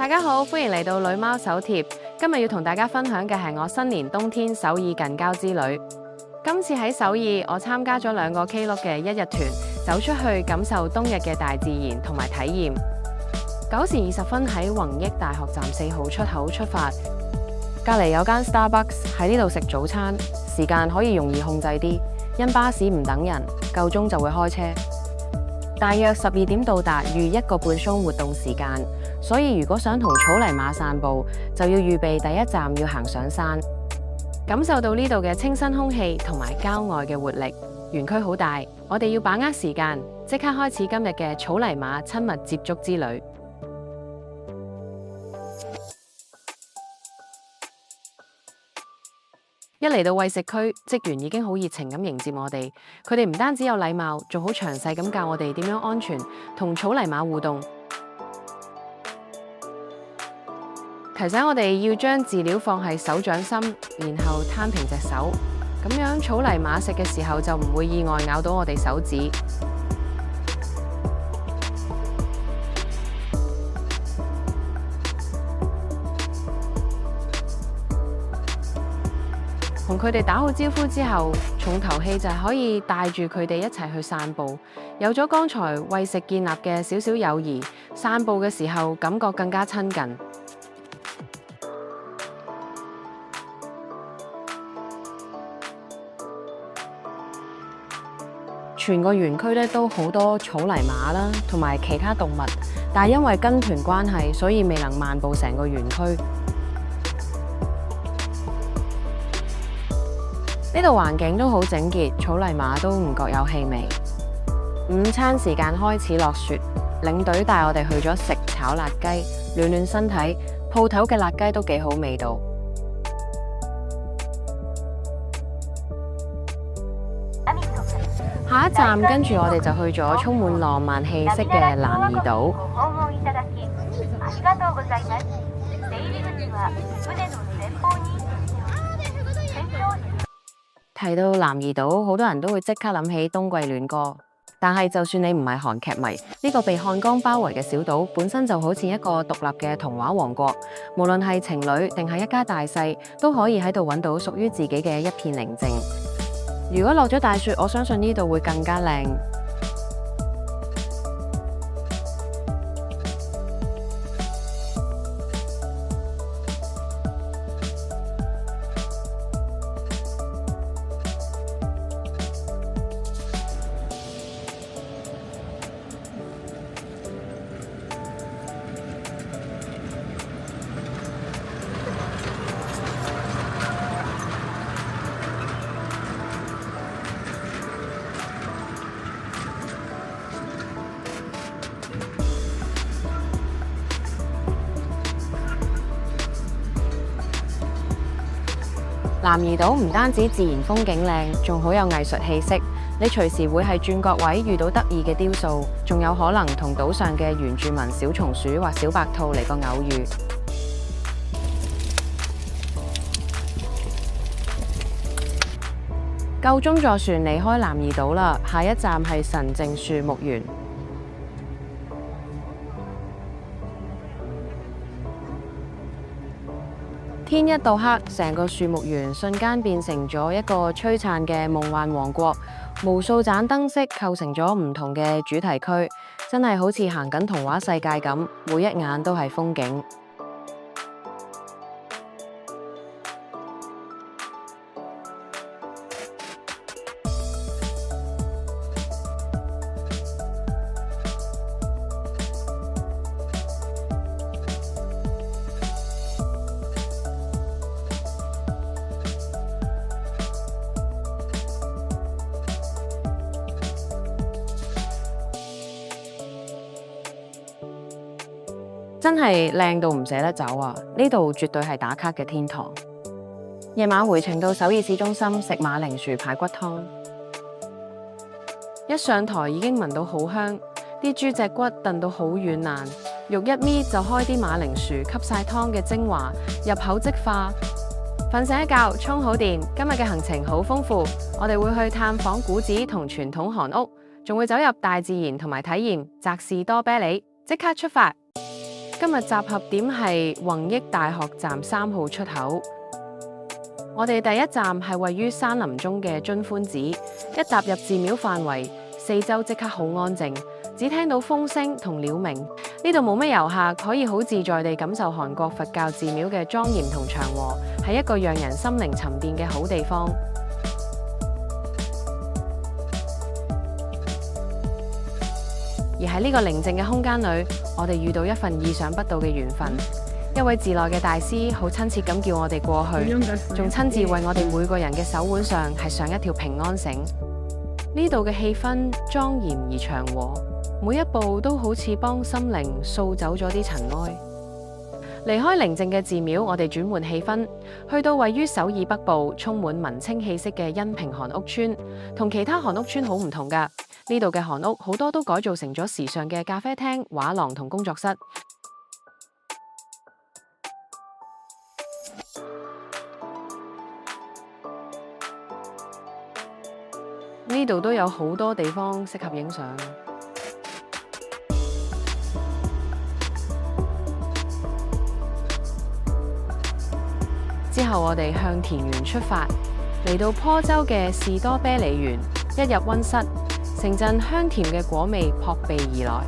大家好，歡迎嚟到女貓手貼。今日要同大家分享嘅係我新年冬天首爾近郊之旅。今次喺首爾，我參加咗2個 Klook 嘅1日團，走出去感受冬日嘅大自然同埋體驗。9時20分喺弘益大學站4號出口出發，隔離有間 Starbucks 喺呢度食早餐，時間可以容易控制啲，因巴士唔等人，夠鐘就會開車。大約12點到達，預1個半鐘活動時間。所以如果想同草泥馬散步，就要預備第一站要行上山，感受到呢度嘅清新空氣同埋郊外嘅活力。園區好大，我哋要把握時間，即刻開始今日嘅草泥馬親密接觸之旅。一嚟到餵食區，職員已經好熱情咁迎接我哋，佢哋唔單止有禮貌，仲好詳細咁教我哋點樣安全同草泥馬互動。提醒我哋要將飼料放喺手掌心，然後攤平隻手，咁樣草泥馬食嘅時候就唔會意外咬到我哋手指。同佢哋打好招呼之後，重頭戲就係可以帶住佢哋一齊去散步。有咗剛才餵食建立嘅少少友誼，散步嘅時候感覺更加親近。全個園區咧都好多草泥馬啦，同埋其他動物，但係因為跟團關係，所以未能漫步成個園區。呢度環境都好整潔，草泥馬都唔覺有氣味。午餐時間開始落雪，領隊帶我哋去咗食炒辣雞，暖暖身體。鋪頭嘅辣雞都幾好味道。下一站跟住我哋就去咗充滿浪漫氣息嘅南怡島。提到南怡島，好多人都會即刻諗起冬季戀歌。但係就算你唔係韓劇迷，呢個被漢江包圍嘅小島本身就好似一個獨立嘅童話王國。無論係情侶定係一家大細，都可以喺度揾到屬於自己嘅一片寧靜。如果落咗大雪，我相信呢度會更加靚。南怡島唔單止自然風景靚，仲好有藝術氣息。你隨時會喺轉角位遇到得意嘅雕塑，仲有可能同島上嘅原住民小松鼠或小白兔嚟個偶遇。夠鐘坐船離開南怡島啦，下一站係神淨樹木園。天一到黑，成個樹木園瞬間變成咗一個璀璨嘅夢幻王國，無數盞燈飾構成咗唔同嘅主題區，真係好似行緊童話世界咁，每一眼都係風景。真係靚到唔捨得走啊！呢度絕對係打卡嘅天堂。夜晚回程到首爾市中心食馬鈴薯排骨湯，一上台已經聞到好香，啲豬脊骨燉到好軟爛，肉一搣就開啲馬鈴薯，吸晒湯嘅精華，入口即化。瞓醒一覺，充好電。今日嘅行程好豐富，我哋會去探訪古寺同傳統韓屋，仲會走入大自然同埋體驗澤士多啤梨。即刻出發！今日集合點係弘益大學站3號出口。我哋第一站係位於山林中嘅津歡寺，一踏入寺廟範圍，四周即刻好安靜，只聽到風聲同鳥鳴。呢度冇咩遊客，可以好自在地感受韓國佛教寺廟嘅莊嚴同祥和，係一個讓人心靈沉澱嘅好地方。而喺呢個寧靜嘅空間裏，我哋遇到一份意想不到嘅緣分。一位寺內嘅大師好親切咁叫我哋過去，仲親自為我哋每個人嘅手腕上係上一條平安繩。呢度嘅氣氛莊嚴而祥和，每一步都好似幫心靈掃走咗啲塵埃。離開寧靜嘅寺廟，我哋轉換氣氛，去到位於首爾北部充滿文青氣息嘅恩平韓屋村。同其他韓屋村好唔同㗎，呢度嘅韓屋好多都改造成咗時尚嘅咖啡廳、畫廊同工作室。呢度都有好多地方適合影相。之後我哋向田園出發，嚟到坡州嘅士多啤梨園，一入溫室，成陣香甜嘅果味撲鼻而來。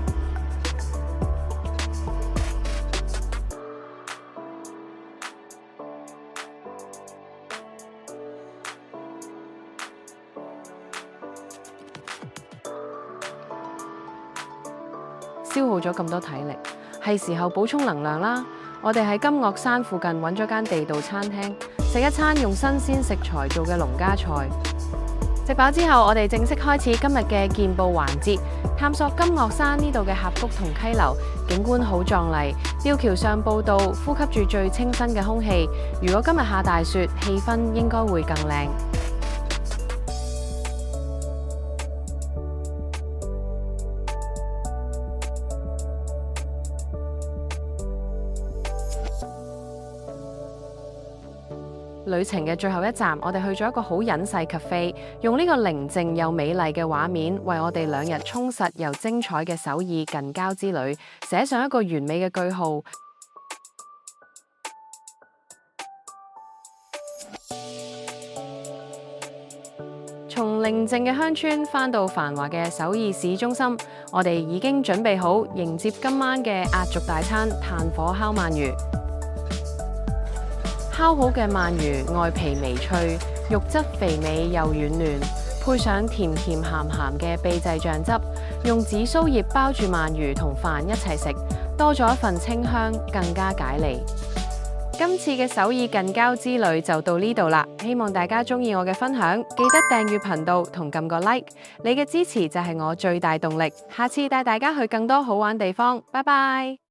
消耗咗咁多體力，係時候補充能量啦。我哋喺金岳山附近揾咗間地道餐廳，食一餐用新鮮食材做嘅農家菜。食飽之後，我哋正式開始今日嘅健步環節，探索金岳山呢度嘅峽谷同溪流，景觀好壯麗。吊橋上步道，呼吸住最清新嘅空氣。如果今日下大雪，氣氛應該會更靚。旅程嘅最後一站，我哋去咗一個好隱世 cafe， 用呢個寧靜又美麗嘅畫面，為我哋2日充實又精彩嘅首爾近郊之旅寫上一個完美嘅句號。從寧靜嘅鄉村返到繁華嘅首爾市中心，我哋已經準備好迎接今晚嘅壓軸大餐——炭火烤鰻魚。烤好嘅鰻魚外皮微脆，肉質肥美又軟嫩，配上甜甜鹹鹹嘅秘製醬汁，用紫蘇葉包住鰻魚同飯一齊食，多咗一份清香，更加解膩。今次嘅首爾近郊之旅就到呢度啦，希望大家中意我嘅分享，記得訂閱頻道同撳個 like， 你嘅支持就係我最大動力。下次帶大家去更多好玩地方，拜拜。